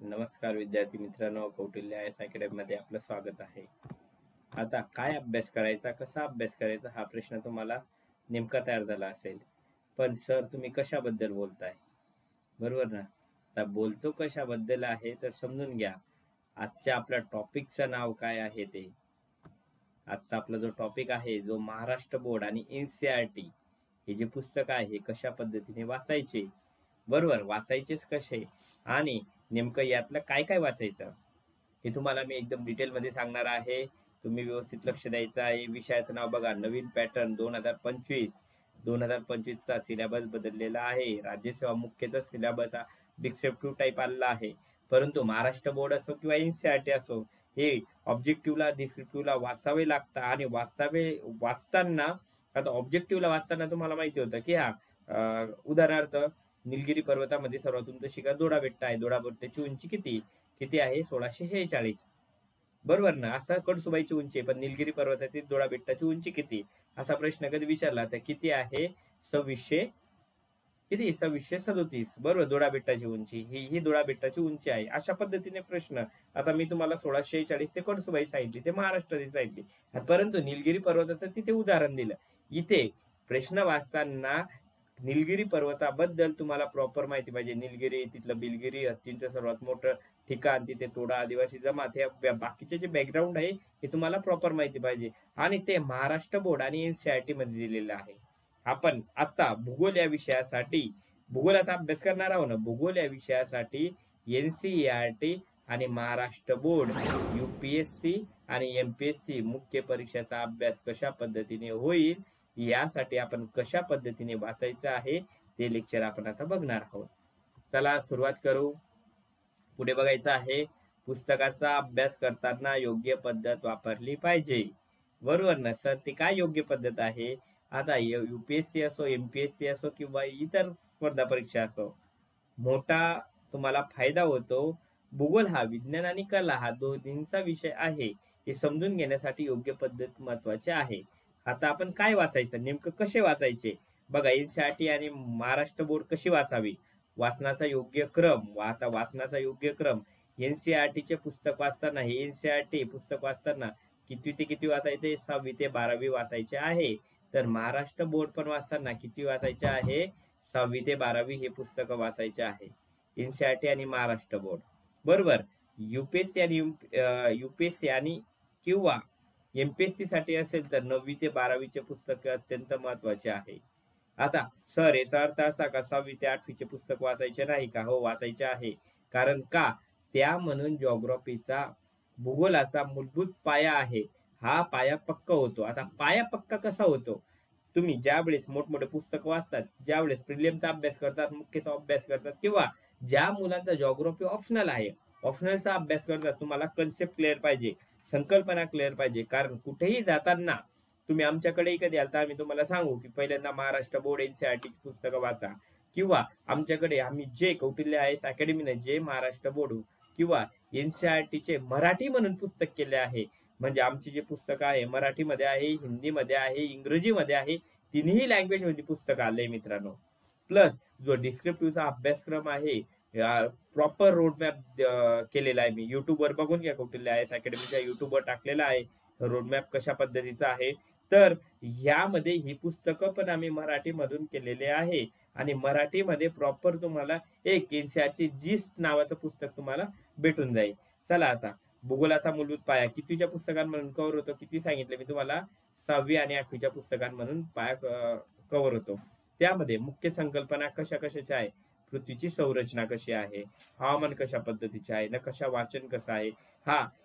नमस्कार विद्यार्थी मित्रांनो, कौटिल्य आय एस अकॅडमी मध्ये आपलं स्वागत आहे. आता काय अभ्यास करायचा, कसा अभ्यास करायचा हा प्रश्न तुम्हाला नेमका तयार झाला असेल. पण सर तुम्ही कशाबद्दल बोलताय, बरोबर ना? आता बोलतो कशाबद्दल आहे तर समजून घ्या. आजच्या आपल्या टॉपिकचं नाव काय आहे ते. आजचा आपला जो टॉपिक आहे, जो महाराष्ट्र बोर्ड आणि NCERT हे जे पुस्तक आहे कशा पद्धतीने वाचायचे, बरोबर, वाचायचेच कसे आणि नेमकं यातलं काय काय वाचायचं हे तुम्हाला मी एकदम डिटेल मध्ये सांगणार आहे. तुम्ही व्यवस्थित लक्ष द्यायचं आहे. विषयाचं नाव बघा, नवीन पॅटर्न 2025 चा सिलेबस बदललेला आहे. राज्यसेवा मुख्यतः सिलेबस डिस्क्रिप्टिव्ह टाईप आलेला आहे, परंतु महाराष्ट्र बोर्ड असो किंवा NCERT असो, हे ऑब्जेक्टिव्हला डिस्क्रिप्टिव्हला वाचावे लागतात. आणि वाचताना आता ऑब्जेक्टिव्हला वाचताना तुम्हाला माहिती होतं की उदाहरणार्थ निलगिरी पर्वतामध्ये सर्वात उंच शिखर दोडा बेट्ट आहे. दोडा बेट्टाची उंची किती आहे? 1646, बरोबर ना? असा कळसुबाईची उंची आहे, पण निलगिरी पर्वतातील दोडा बेट्टाची उंची किती असा प्रश्न कधी विचारला तर किती आहे? 2637, बरोबर. दोडा बेट्टाची उंची ही दोडा बेट्टाची उंची आहे. अशा पद्धतीने प्रश्न. आता मी तुम्हाला 1646 ते कळसुबाई सांगितली, ते महाराष्ट्राची सांगितली, परंतु निलगिरी पर्वताचं तिथे उदाहरण दिलं. इथे प्रश्न वाचताना निलगिरी पर्वताबद्दल तुम्हाला प्रॉपर माहिती पाहिजे. निलगिरी, तिथलं बिलगिरी हत्तींचं सर्वात मोठं ठिकाण, तिथे तोडा आदिवासी जमात, हे बाकीचे जे बॅकग्राऊंड आहे हे तुम्हाला प्रॉपर माहिती पाहिजे. आणि ते महाराष्ट्र बोर्ड आणि NCERT मध्ये दिलेलं आहे. आपण आता भूगोल या विषयासाठी भूगोलाचा अभ्यास करणार आहोत ना. भूगोल या विषयासाठी NCERT आणि महाराष्ट्र बोर्ड, UPSC आणि MPSC मुख्य परीक्षेचा अभ्यास कशा पद्धतीने होईल यासाठी आपण कशा पद्धतीने वाचायचं आहे ते लेक्चर आपण आता बघणार आहोत. चला सुरुवात करू. पुढे बघायचं आहे, पुस्तकाचा अभ्यास करताना योग्य पद्धत वापरली पाहिजे, बरोबर ना सर? ती काय योग्य पद्धत आहे? आता UPSC असो, MPSC असो किंवा इतर स्पर्धा परीक्षा असो, मोठा तुम्हाला फायदा होतो. भूगोल हा विज्ञान आणि कला हा दोन्हींचा विषय आहे. हे समजून घेण्यासाठी योग्य पद्धत महत्वाचे आहे. आता आपण काय वाचायचं, नेमकं कसे वाचायचे बघा. NCERT आणि महाराष्ट्र बोर्ड कशी वाचावी, वाचनाचा योग्य क्रम. आता वाचनाचा योग्य क्रम, NCERT चे पुस्तक वाचताना, हे NCERT पुस्तक वाचताना किती ते किती वाचायचे? 6वी ते 12वी वाचायचे आहे. तर महाराष्ट्र बोर्ड पण वाचताना किती वाचायचे आहे? 6वी ते 12वी हे पुस्तक वाचायचे आहे. NCERT आणि महाराष्ट्र बोर्ड, बरोबर. UPSC आणि किंवा MPSC साठी असेल तर 9वी ते 12वीचे पुस्तक अत्यंत महत्वाचे आहे. आता सर याचा अर्थ असा का 6वी ते 8वीचे पुस्तक वाचायचे नाही का? हो, वाचायचे आहे. कारण का? त्या म्हणून जिओग्राफीचा, भूगोलाचा मूलभूत पाया आहे. हा पाया पक्का होतो. आता पाया पक्का कसा होतो? तुम्ही ज्या वेळेस मोठमोठे पुस्तक वाचतात, ज्या वेळेस प्रिलिमचा अभ्यास करतात, मुख्यचा अभ्यास करतात, किंवा ज्या मुलांचा जिओग्राफी ऑप्शनल आहे, ऑप्शनलचा अभ्यास करतात, तुम्हाला कन्सेप्ट क्लिअर पाहिजे, संकल्पना क्लिअर पाहिजे. कारण कुठेही जाताना तुम्ही आमच्याकडे कधी आलता, आम्ही तुम्हाला सांगू की पहिल्यांदा महाराष्ट्र बोर्ड NCERT पुस्तकं वाचा, किंवा आमच्याकडे आम्ही जे कौटिल्य IAS अकॅडमीने जे महाराष्ट्र बोर्ड किंवा NCERT चे मराठी म्हणून पुस्तक केले आहे. म्हणजे आमची जे पुस्तक आहे मराठीमध्ये आहे, हिंदीमध्ये आहे, इंग्रजीमध्ये आहे, तिन्ही लँग्वेज मध्ये पुस्तक आले मित्रांनो. प्लस जो डिस्क्रिप्टिव्हचा अभ्यासक्रम आहे, प्रॉपर रोडमॅप केलेला आहे. मी युट्यूबवर बघून घ्या, कौटिल्य IAS अकॅडमीच्या युट्यूबवर टाकलेला आहे रोडमॅप कशा पद्धतीचा आहे. तर यामध्ये ही पुस्तकं पण आम्ही मराठीमधून केलेले आहे. आणि मराठीमध्ये प्रॉपर तुम्हाला एक NCERT जिस्ट नावाचं पुस्तक तुम्हाला भेटून जाईल. चला आता भूगोलाचा मूलभूत पाया कितीच्या पुस्तकांमधून कव्हर होतो? किती सांगितले मी तुम्हाला? 6वी आणि 8वीच्या पुस्तकांमधून पाया कव्हर होतो. त्यामध्ये मुख्य संकल्पना कशा कशाच्या आहे? पृथ्वीची संरचना कशी आहे, हवामान कशा पद्धतीचे आहे, नकाशा वाचन कसं आहे.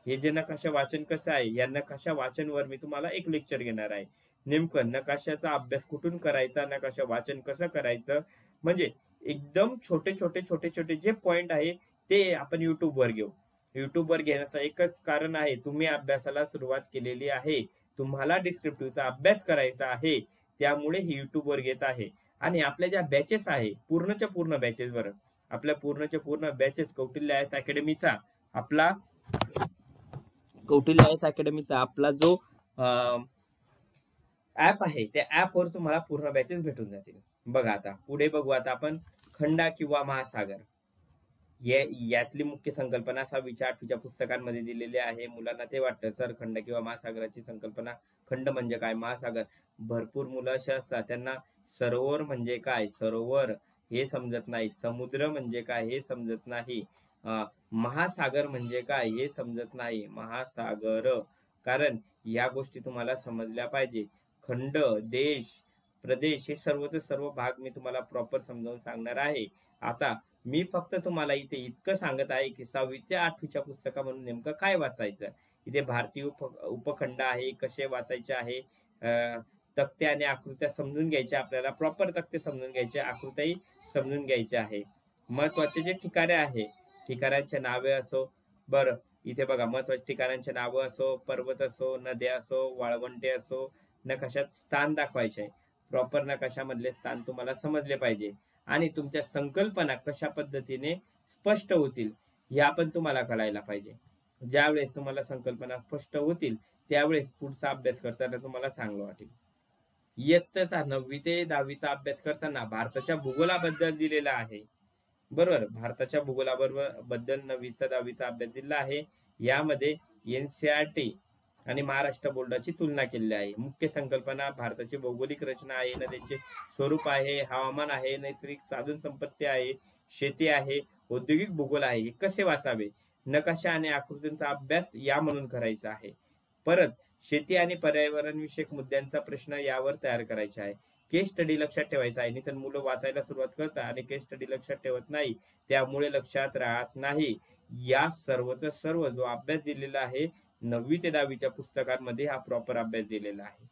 हे जे नकाशा वाचन कसं आहे, या नकाशा वाचनवर मी तुम्हाला एक लेक्चर घेणार आहे. नेमकं नकाशाचा अभ्यास कुठून करायचा, नकाशा वाचन कसं करायचं, म्हणजे एकदम छोटे छोटे जे पॉइंट आहे ते आपण युट्यूबवर घेऊ. युट्यूबवर घेण्याचं एकच कारण आहे, तुम्ही अभ्यासाला सुरुवात केलेली आहे, तुम्हाला डिस्क्रिप्टिव्हचा अभ्यास करायचा आहे, त्यामुळे ही युट्यूबवर घेत आहे. आणि आपल्या ज्या बॅचेस आहे, पूर्णच्या पूर्ण बॅचेस, बरं, आपल्या पूर्णच्या पूर्ण बॅचेस कौटिल्य IAS अकॅडमीचा आपला जो ऍप आहे, त्या ऍपवर तुम्हाला पूर्ण बॅचेस भेटून जातील. बघा आता पुढे बघू. आता आपण खंडा किंवा महासागर. यातली मुख्य संकल्पना 6वीच्या 8वीच्या पुस्तकांमध्ये दिलेली आहे. मुलांना ते वाटतं सर खंड किंवा महासागराची संकल्पना, खंड म्हणजे काय, महासागर. भरपूर मुलं अशी असतात त्यांना सरोवर म्हणजे काय, सरोवर हे समजत नाही, समुद्र म्हणजे काय हे समजत नाही, महासागर म्हणजे काय हे समजत नाही, महासागर. कारण या गोष्टी तुम्हाला समजल्या पाहिजे. खंड, देश, प्रदेश हे सर्वचे सर्व भाग मी तुम्हाला प्रॉपर समजावून सांगणार आहे. आता मी फक्त तुम्हाला इथे इतकं सांगत आहे की 6वीच्या 8वीच्या पुस्तकामधून नेमकं काय वाचायचं. इथे भारतीय उपखंड आहे, कसे वाचायचे आहे, तक्ते आणि आकृत्या समजून घ्यायच्या, आपल्याला प्रॉपर तक्ते समजून घ्यायचे, आकृत्याही समजून घ्यायच्या आहे. महत्वाचे जे ठिकाणे आहे, ठिकाणांचे नावे असो, बरं इथे बघा महत्वाच्या ठिकाणांचे नावं असो, पर्वत असो, नद्या असो, वाळवंटे असो, नकाशात स्थान दाखवायचे आहे. प्रॉपर नकाशामधले स्थान तुम्हाला समजले पाहिजे आणि तुमच्या संकल्पना कशा पद्धतीने स्पष्ट होतील या पण तुम्हाला कळायला पाहिजे. ज्यावेळेस तुम्हाला संकल्पना स्पष्ट होतील त्यावेळेस पुढचा अभ्यास करताना तुम्हाला चांगलं वाटेल. इयत्ता 9वी ते 10वीचा अभ्यास करताना भारताच्या भूगोलाबद्दल दिलेला आहे. बरोबर, भारताच्या भूगोलाबद्दल 9वी ते 10वीचा अभ्यास दिलेला आहे. यामध्ये एनसीईआरटी आणि महाराष्ट्र बोर्डाची तुलना केलेली आहे. मुख्य संकल्पना भारताची भौगोलिक रचना आहे, नद्यांचे स्वरूप आहे, हवामान आहे, नैसर्गिक साधन संपत्ती आहे, शेती आहे, औद्योगिक भूगोल आहे. हे कसे वाचावे, नकाशा आणि आकृतींचा अभ्यास या म्हणून करायचा आहे. परत शेती आणि पर्यावरण विषयक मुद्द्यांचा प्रश्न यावर तयार करायचा आहे. केस स्टडी लक्षात ठेवायचा आहे, नाहीतर मुलं वाचायला सुरुवात करतात आणि केस स्टडी लक्षात ठेवत नाही, त्यामुळे लक्षात राहत नाही. या सर्वचा सर्व जो अभ्यास दिलेला आहे 9वी ते 10वीच्या पुस्तकांमध्ये हा प्रॉपर अभ्यास दिलेला आहे.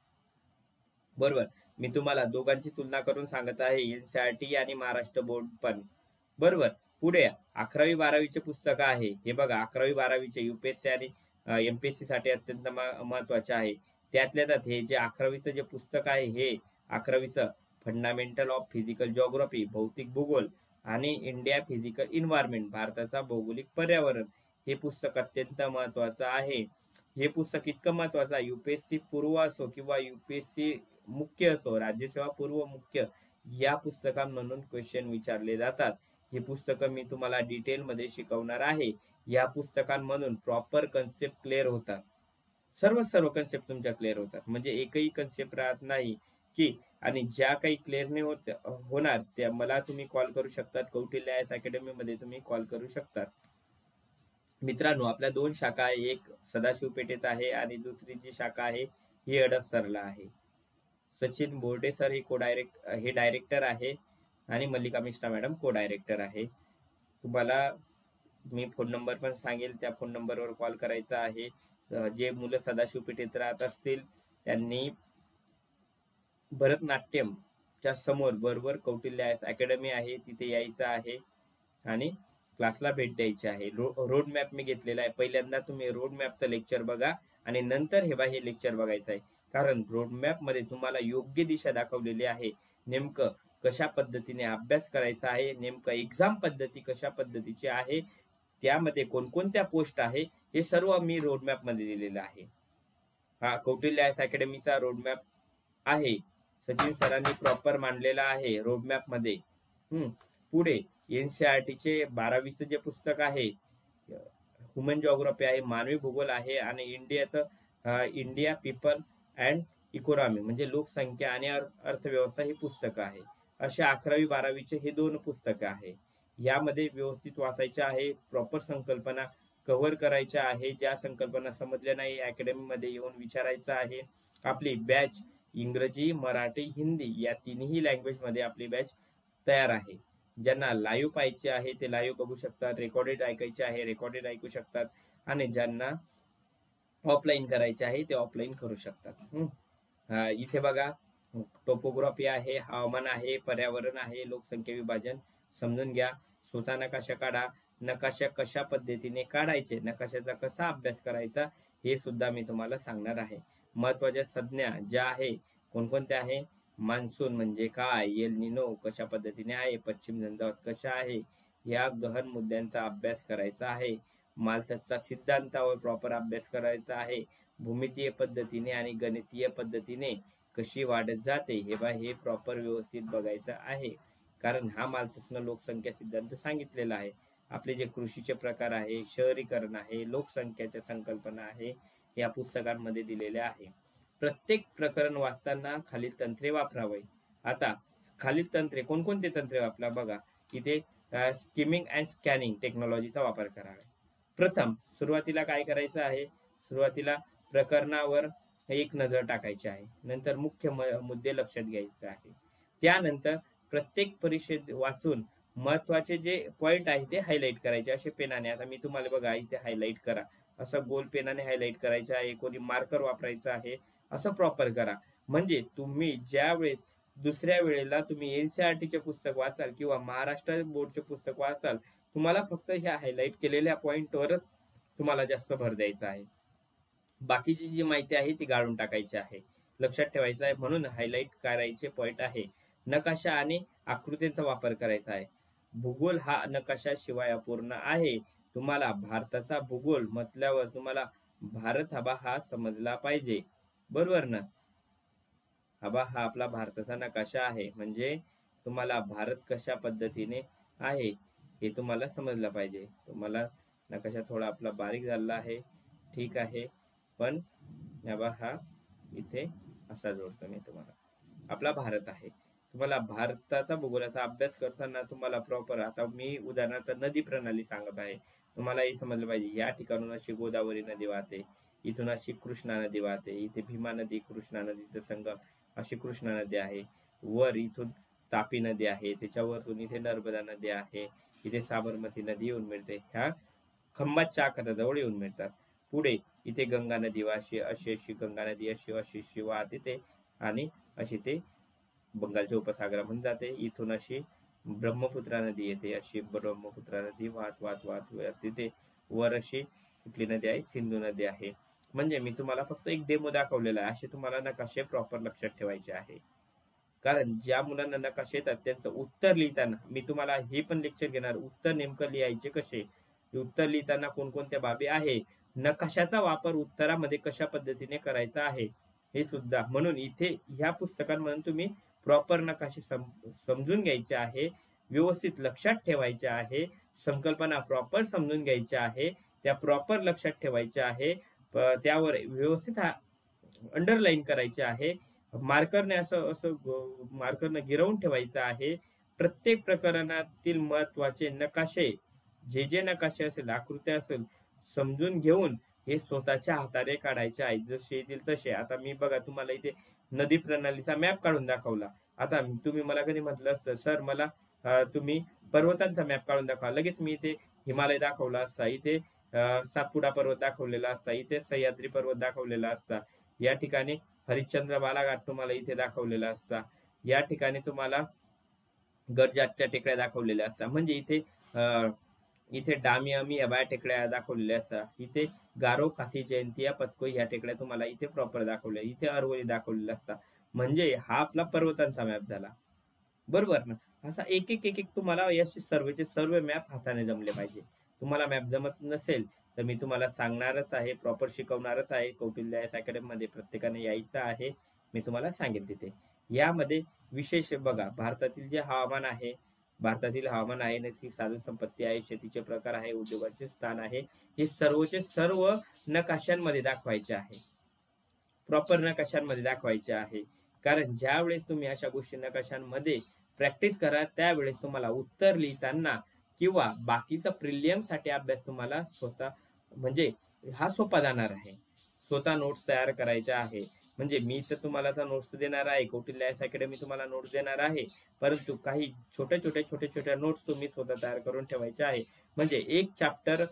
बरोबर, मी तुम्हाला दोघांची तुलना करून सांगत आहे, एनसीईआरटी आणि महाराष्ट्र बोर्ड पण. बरोबर, पुढे 11वी 12वीचे पुस्तक आहे. हे बघा 11वी 12वीचे युपीएससी आणि एमपीएससी साठी अत्यंत महत्वाचे आहे. त्यातल्या त्यात हे जे 11वीचं जे पुस्तक आहे, हे 11वीचं फंडामेंटल ऑफ फिजिकल जिओग्राफी, भौतिक भूगोल आणि इंडिया फिजिकल इन्व्हायरमेंट, भारताचा भौगोलिक पर्यावरण, हे पुस्तक अत्यंत महत्वाचं आहे. हे पुस्तक इतकं महत्वाचं आहे, युपीएससी पूर्व असो किंवा युपीएससी मुख्य असो, राज्यसेवा पूर्व मुख्य, या पुस्तकांमधून क्वेश्चन विचारले जातात. हे पुस्तक मी तुम्हाला डिटेल मध्ये शिकवणार आहे. या पुस्तकांमधून प्रॉपर कन्सेप्ट क्लिअर होतात, सर्व कन्सेप्ट तुमच्या क्लिअर होतात, म्हणजे एकही कन्सेप्ट राहत नाही की. आणि ज्या काही क्लिअर नाही होणार त्या मला तुम्ही कॉल करू शकतात, कौटिल्य आयएस अकॅडमी मध्ये तुम्ही कॉल करू शकतात. मित्रांनो, आपल्या 2 शाखा आहे, एक सदाशिव पेठेत आहे आणि दुसरी जी शाखा आहे ही हडपसरला आहे. सचिन बोर्डे सर हे डायरेक्टर आहे आणि मल्लिका मिश्रा मॅडम को डायरेक्टर आहे. तुम्हाला मी फोन नंबर पण सांगेल, त्या फोन नंबरवर कॉल करायचा आहे. जे मुलं सदाशिव पेठेत राहत असतील त्यांनी भरतनाट्यमच्या समोर बरोबर कौटिल्य आयएस अकॅडमी आहे, तिथे यायचं आहे आणि क्लासला भेट द्यायची आहे. रोड मॅप मी घेतलेला आहे. पहिल्यांदा तुम्ही रोड मॅपचं लेक्चर बघा आणि नंतर हे लेक्चर बघायचं आहे. कारण रोड मॅप मध्ये तुम्हाला योग्य दिशा दाखवलेली आहे, नेमकं कशा पद्धतीने अभ्यास करायचा आहे, नेमकं एक्झाम पद्धती कशा पद्धतीची आहे, त्यामध्ये कोणकोणत्या पोस्ट आहे, हे सर्व मी रोड मॅप मध्ये दिलेलं आहे. हा कौटिल्य आयएस अकॅडमीचा रोड मॅप आहे, सचिन सरांनी प्रॉपर मांडलेला आहे रोड मॅप मध्ये. पुढे एनसीईआरटीचे 12वीचं जे पुस्तक आहे, ह्युमन जिओग्राफी आहे, मानवी भूगोल आहे आणि इंडिया पीपल अँड इकॉनॉमी म्हणजे लोकसंख्या आणि अर्थव्यवस्था ही पुस्तकं आहे. असे 11वी 12वीचे हे 2 पुस्तकं आहे. यामध्ये व्यवस्थित वाचायचे आहे, प्रॉपर संकल्पना कव्हर करायच्या आहे. ज्या संकल्पना समजल्या नाही अकॅडमी मध्ये येऊन विचारायचं आहे. आपली बॅच इंग्रजी, मराठी, हिंदी या तिन्ही लँग्वेज मध्ये आपली बॅच तयार आहे. ज्यांना लाईव्ह पाहायचे आहे ते लाईव्ह बघू शकतात, रेकॉर्डेड ऐकायचे आहे रेकॉर्डेड ऐकू शकतात आणि ज्यांना ऑफलाईन करायचे आहे ते ऑफलाईन करू शकतात. इथे बघा टोपोग्राफी आहे, हवामान आहे, पर्यावरण आहे, लोकसंख्या विभाजन समजून घ्या. स्वतः नकाशा काढा, नकाशा कशा पद्धतीने काढायचे, नकाशाचा कसा अभ्यास करायचा हे सुद्धा मी तुम्हाला सांगणार आहे. महत्वाच्या संज्ञा ज्या आहे कोणकोणत्या आहे, मान्सून म्हणजे काय, एल निनो कशा पद्धतीने आहे, पश्चिम झंझावात कशा आहे, या गहन मुद्द्यांचा अभ्यास करायचा आहे. मालथसचा सिद्धांतावर प्रॉपर अभ्यास करायचा आहे. भूमितीय पद्धतीने आणि गणितीय पद्धतीने कशी वाढत जाते हे प्रॉपर व्यवस्थित बघायचं आहे. कारण हा मालथसनं लोकसंख्या सिद्धांत सांगितलेला आहे. आपले जे कृषीचे प्रकार आहे, शहरीकरण आहे, लोकसंख्याच्या संकल्पना आहे, या पुस्तकांमध्ये दिलेल्या आहे. प्रत्येक प्रकरण वाचताना खालील तंत्रे वापरावे. आता खालील तंत्रे कोणकोणते तंत्रे वापरा बघा. इथे स्किमिंग अँड स्कॅनिंग टेक्नॉलॉजीचा वापर करावा. प्रथम सुरुवातीला काय करायचं आहे, सुरुवातीला प्रकरणावर एक नजर टाकायची आहे. नंतर मुख्य मुद्दे लक्षात घ्यायचे आहे. त्यानंतर प्रत्येक परिच्छेद वाचून महत्वाचे जे पॉइंट आहे ते हायलाइट करायचे असे पेनाने. आता मी तुम्हाला बघा इथे हायलाइट करा, असं गोल पेनाने हायलाइट करायचं आहे. कोणी मार्कर वापरायचं आहे, असं प्रॉपर करा. म्हणजे तुम्ही ज्या वेळेस दुसऱ्या वेळेला तुम्ही एनसीईआरटीचे पुस्तक वाचाल किंवा महाराष्ट्र बोर्डचे पुस्तक वाचाल, तुम्हाला फक्त ह्या हायलाइट केलेल्या पॉइंटवरच तुम्हाला जास्त भर द्यायचा आहे. बाकीची जी माहिती आहे ती गाळून टाकायची आहे, लक्षात ठेवायचं आहे. म्हणून हायलाइट करायचे पॉइंट आहे. नकाशा आणि आकृतींचा वापर करायचा आहे. भूगोल हा नकाशा शिवाय अपूर्ण आहे. तुम्हाला भारताचा भूगोल म्हटल्यावर तुम्हाला भारत हा समजला पाहिजे, बरोबर ना. हा आपला भारताचा नकाशा आहे, म्हणजे तुम्हाला भारत कशा पद्धतीने आहे हे तुम्हाला समजलं पाहिजे. तुम्हाला नकाशा थोडा आपला बारीक झाला आहे, ठीक आहे, पण हा इथे असा जोडतो मी तुम्हाला. आपला भारत आहे. तुम्हाला भारताचा भूगोलाचा अभ्यास करताना तुम्हाला प्रॉपर, आता मी उदाहरणार्थ नदी प्रणाली सांगत आहे, तुम्हाला हे समजलं पाहिजे. या ठिकाणून अशी गोदावरी नदी वाहते, इथून अशी कृष्णा नदी वाहते, इथे भीमा नदी कृष्णा नदीचा संगम अशी कृष्णा नदी आहे. वर इथून तापी नदी आहे, त्याच्यावरून इथे नर्मदा नदी आहे, इथे साबरमती नदी येऊन मिळते. ह्या खंबातच्या आखाताजवळ येऊन मिळतात. पुढे इथे गंगा नदी अशी अशी गंगा नदी अशी वाहते ते, आणि अशी ते बंगालच्या उपसागरामध्ये जाते. इथून अशी ब्रह्मपुत्रा नदी येते, अशी ब्रह्मपुत्रा नदी वाहत तिथे वर अशी कुठली नदी आहे, सिंधू नदी आहे. म्हणजे मी तुम्हाला फक्त एक डेमो दाखवलेला आहे. असे तुम्हाला नकाशे प्रॉपर लक्षात ठेवायचे आहे. कारण ज्या मुलांना नकाशे येतात त्यांचं उत्तर लिहिताना मी तुम्हाला हे पण लेक्चर घेणार, उत्तर नेमकं लिहायचे कसे, उत्तर लिहिताना कोणकोणत्या बाबी आहे, नकाशाचा वापर उत्तरामध्ये कशा पद्धतीने करायचा आहे हे सुद्धा. म्हणून इथे ह्या पुस्तकांमधून तुम्ही प्रॉपर नकाशे समजून घ्यायचे आहे, व्यवस्थित लक्षात ठेवायचे आहे, संकल्पना प्रॉपर समजून घ्यायच्या आहे, त्या प्रॉपर लक्षात ठेवायच्या आहे, त्यावर व्यवस्थित अंडरलाईन करायचे आहे, मार्करने असं मार्करने गिरवून ठेवायचं आहे. प्रत्येक प्रकरणातील महत्वाचे नकाशे, जे नकाशे असेल, आकृत्या असेल, समजून घेऊन हे स्वतःच्या हाताने काढायचे आहेत, जसे येतील तसे. आता मी बघा तुम्हाला इथे नदी प्रणालीचा मॅप काढून दाखवला. आता तुम्ही मला कधी म्हटलं असतं सर मला तुम्ही पर्वतांचा मॅप काढून दाखवा, लगेच मी इथे हिमालय दाखवला असता, इथे सातपुडा पर्वत दाखवलेला असता, इथे सह्याद्री पर्वत दाखवलेला असता, या ठिकाणी हरिश्चंद्र बालाघाट तुम्हाला इथे दाखवलेला असता, या ठिकाणी तुम्हाला गडजातच्या टेकड्या दाखवलेल्या असतात. म्हणजे इथे डामियामी या टेकड्या दाखवलेल्या असतात, इथे गारो, काशी, जयंतिया, पतकोई या टेकड्या तुम्हाला इथे प्रॉपर दाखवल्या, इथे अरवली दाखवलेल्या असतात. म्हणजे हा आपला पर्वतांचा मॅप झाला, बरोबर ना. असा एक एक तुम्हाला या सर्वेचे सर्व मॅप हाताने जमले पाहिजे. तुम्हाला मॅप जमत नसेल तर मी तुम्हाला सांगणारच आहे, प्रॉपर शिकवणारच आहे. कौटिल्य अकॅडमी मध्ये प्रत्येकाने यायचं आहे, मी तुम्हाला सांगेल तिथे. यामध्ये विशेष बघा, भारतातील जे हवामान आहे, भारतातील हवामान आहे, नैसर्गिक साधन संपत्ती आहे, शेतीचे प्रकार आहे, उद्योगाचे स्थान आहे, हे सर्वचे सर्व नकाशांमध्ये दाखवायचे आहे, प्रॉपर नकाशांमध्ये दाखवायचे आहे. कारण ज्या वेळेस तुम्ही अशा गोष्टी नकाशांमध्ये प्रॅक्टिस करा, त्यावेळेस तुम्हाला उत्तर लिहिताना किंवा बाकीचा प्रिलियम साठी अभ्यास तुम्हाला स्वतः म्हणजे हा सोपा जाणार आहे. स्वतः नोट्स तयार करायच्या आहे. म्हणजे मी तर तुम्हाला नोट्स देणार आहे, कौटिल्य अकॅडमी तुम्हाला नोट्स देणार आहे, परंतु काही छोट्या नोट्स तुम्ही स्वतः तयार करून ठेवायचे आहे. म्हणजे एक चॅप्टर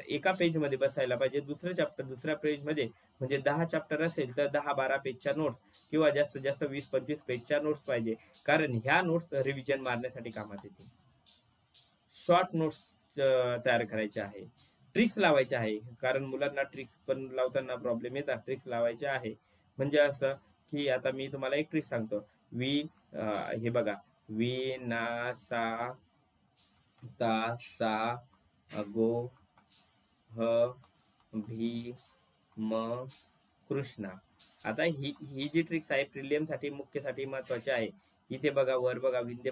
एका पेज मध्ये बसायला पाहिजे, दुसरं चॅप्टर दुसऱ्या पेज मध्ये. म्हणजे 10 चॅप्टर असेल तर 10-12 पेजच्या नोट्स किंवा जास्तीत जास्त 20-25 पेजच्या नोट्स पाहिजे. कारण ह्या नोट्स रिव्हिजन मारण्यासाठी कामात येतील. शॉर्ट नोट्स तयार करायचे आहे, ट्रिक्स लावायचे आहे, कारण मुलांना ट्रिक्स पण लावताना प्रॉब्लेम येतात. ट्रिक्स लावायचे आहे म्हणजे असं की आता मी तुम्हाला एक ट्रिक सांगतो. हे बघा, ना सा ता सा गो ह भी म कृष्णा. आता ही जी ट्रिक्स आहे प्रिलियम साठी मुख्यसाठी महत्वाची आहे. इथे बघा, वर बघा, विंध्य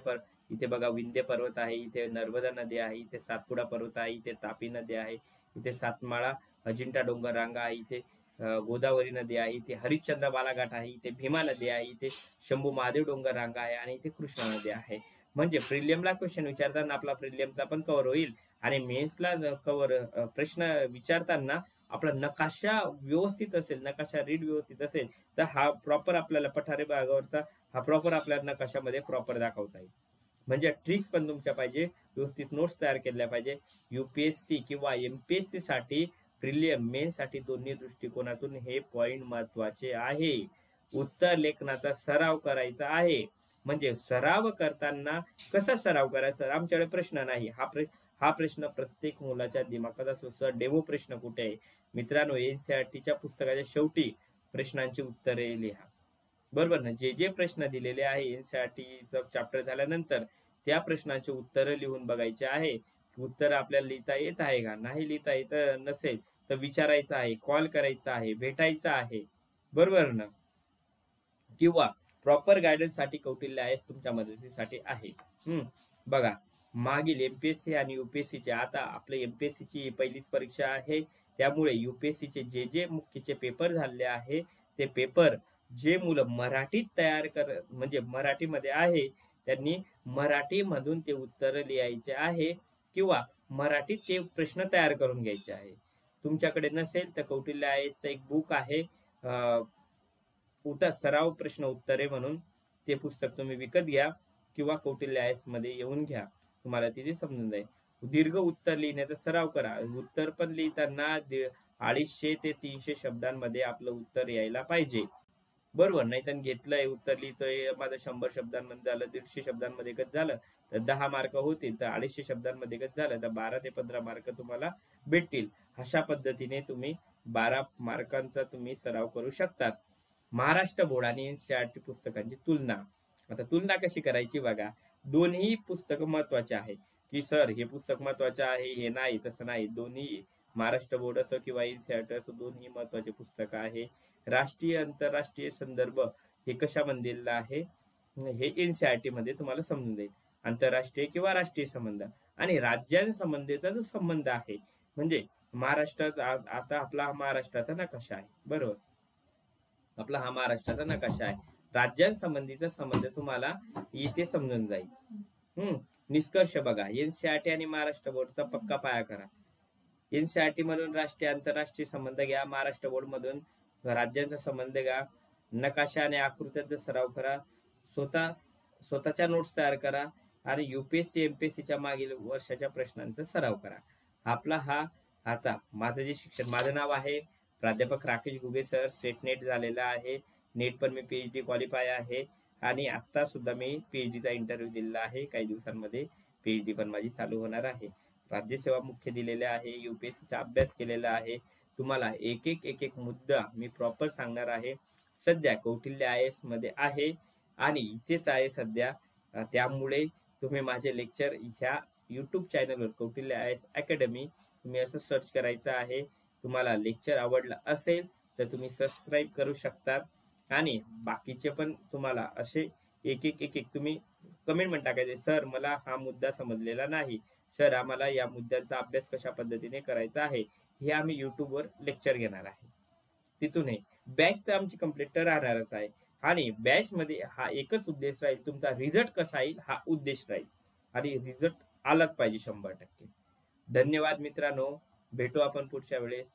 इथे बघा विंध्य पर्वत आहे, इथे नर्मदा नदी आहे, इथे सातपुडा पर्वत आहे, इथे तापी नदी आहे, इथे सातमाळा अजिंठा डोंगर रांगा आहे, इथे गोदावरी नदी आहे, इथे हरिश्चंद्र बालाघाट आहे, इथे भीमा नदी आहे, इथे शंभू महादेव डोंगर रांगा आहे आणि इथे कृष्णा नदी आहे. म्हणजे प्रिलियमला क्वेश्चन विचारताना आपला प्रिलियमचा पण कव्हर होईल आणि मेन्सला प्रश्न विचारताना आपला नकाशा व्यवस्थित असेल, नकाशा रीड व्यवस्थित असेल तर हा प्रॉपर आपल्याला पठारे भागावरचा हा प्रॉपर आपल्याला नकाशामध्ये प्रॉपर दाखवता येईल. म्हणजे ट्रिक्स पण तुमच्या पाहिजे, व्यवस्थित नोट्स तयार केल्या पाहिजे. UPSC किंवा MPSC साठी प्रिलियम मेन साठी दोन्ही दृष्टिकोनातून हे पॉइंट महत्वाचे आहे. उत्तर लेखनाचा सराव करायचा आहे. म्हणजे सराव करताना कसा सराव करायचा, आमच्याकडे प्रश्न नाही, हा प्रश्न प्रत्येक मुलाच्या दिमागात असतो. सर डेमो प्रश्न कुठे आहे? मित्रांनो, NCERTच्या पुस्तकाच्या शेवटी प्रश्नांची उत्तरे लिहा. बरोबर ना? जे जे प्रश्न दिलेले आहे NCERTचं चॅप्टर झाल्यानंतर त्या प्रश्नांची उत्तरं लिहून बघायचे आहे. उत्तर आपल्याला लिहिता येत आहे का? नाही लिहिता येत नसेल तर विचारायचं आहे, कॉल करायचा आहे, भेटायचं आहे. बरोबर ना? किंवा प्रॉपर गायडन्स साठी कौटिल्य आयएस तुमच्या मदतीसाठी आहे. बघा, मागील MPSC आणि UPSC चे, आता आपले MPSC ची पहिलीच परीक्षा आहे, त्यामुळे UPSC चे जे जे मुख्यचे पेपर झाले आहे ते पेपर जे मुलं मराठीत तयार म्हणजे मराठीमध्ये आहे त्यांनी मराठीमधून ते उत्तर लिहायचे आहे किंवा मराठीत ते प्रश्न तयार करून घ्यायचे आहे. तुमच्याकडे नसेल तर कौटिल्य आयएसचं एक बुक आहे, सराव प्रश्न उत्तरे म्हणून, ते पुस्तक तुम्ही विकत घ्या किंवा कौटिल्य आयएस मध्ये येऊन घ्या, तुम्हाला तिथे समजून जाईल. दीर्घ उत्तर लिहिण्याचा सराव करा. उत्तर पण लिहिताना 250 ते 300 शब्दांमध्ये आपलं उत्तर यायला पाहिजे. बरोबर, नाही तर घेतलंय उत्तर लिहितोय माझं 100 शब्दांमध्ये झालं, 150 शब्दांमध्ये कच झालं तर 10 मार्क होतील, तर 250 शब्दांमध्ये कच झालं तर 12 ते 15 मार्क तुम्हाला भेटतील. अशा पद्धतीने तुम्ही 12 मार्कांचा तुम्ही सराव करू शकतात. महाराष्ट्र बोर्ड आणि NCERT पुस्तकांची तुलना. आता तुलना कशी करायची बघा, दोन्ही पुस्तक महत्वाचे आहे की सर हे पुस्तक महत्वाचे आहे, हे नाही, तसं नाही. दोन्ही महाराष्ट्र बोर्ड असो किंवा NCERT असो, दोन्ही महत्वाचे पुस्तक आहे. राष्ट्रीय आंतरराष्ट्रीय संदर्भ हे कशामध्ये दिलेलं आहे, हे NCERT मध्ये तुम्हाला समजून जाईल. आंतरराष्ट्रीय किंवा राष्ट्रीय संबंध आणि राज्यांसंबंधीचा जो संबंध आहे, म्हणजे महाराष्ट्राचा, आता आपला हा महाराष्ट्राचा नकाशा आहे, बरोबर, आपला हा महाराष्ट्राचा नकाशा आहे, राज्यांसंबंधीचा संबंध तुम्हाला इथे समजून जाईल. निष्कर्ष बघा, NCERT आणि महाराष्ट्र बोर्डचा पक्का पाया करा. NCERT मधून राष्ट्रीय आंतरराष्ट्रीय संबंध घ्या, महाराष्ट्र बोर्ड मधून राज्यांचा संबंध घ्या, नकाशा आणि आकृत्यांचा सराव करा, स्वतःच्या नोट्स तयार करा आणि UPSC MPSC च्या मागील वर्षाच्या प्रश्नांचा सराव करा. आपला हा, आता माझं जे शिक्षण, माझं नाव आहे प्राध्यापक Rakesh Ghuge sir. Set net झालेला आहे, नेट पण मी PhD क्वालिफाय आहे आणि आता सुद्धा मी PhD चा इंटरव्ह्यू दिलेला आहे. काही दिवसांमध्ये PhD पण माझी चालू होणार आहे. राज्यसेवा मुख्य दिलेले आहे, UPSC चा अभ्यास केलेला आहे. तुम्हाला एक एक मुद्दा मी प्रॉपर सांगणार आहे. सध्या कौटिल्य आयएस मध्ये आहे आणि इथेच आहे सध्या, त्यामुळे तुम्ही माझे लेक्चर ह्या YouTube चॅनलवर कौटिल्य आयएस अकॅडमी तुम्ही असं सर्च करायचं आहे. तुम्हाला लेक्चर आवडला असेल तर तुम्ही सबस्क्राईब करू शकतात आणि बाकीचे पण तुम्हाला असे एक एक तुम्ही कमेंट मध्ये टाकायचे, सर मला हा मुद्दा समजलेला नाही, सर आम्हाला या मुद्द्यांचा अभ्यास कशा पद्धतीने करायचा आहे, हे आम्ही YouTube वर लेक्चर घेणार आहे. तिथून बॅच तर आमची कंप्लीट राहणारच आहे आणि बॅच मध्ये हा एकच उद्देश राहील, तुमचा रिझल्ट कसा येईल हा उद्देश राहील आणि रिझल्ट आलाच पाहिजे 100%. धन्यवाद मित्रांनो, भेटू आपण पुढच्या वेळेस.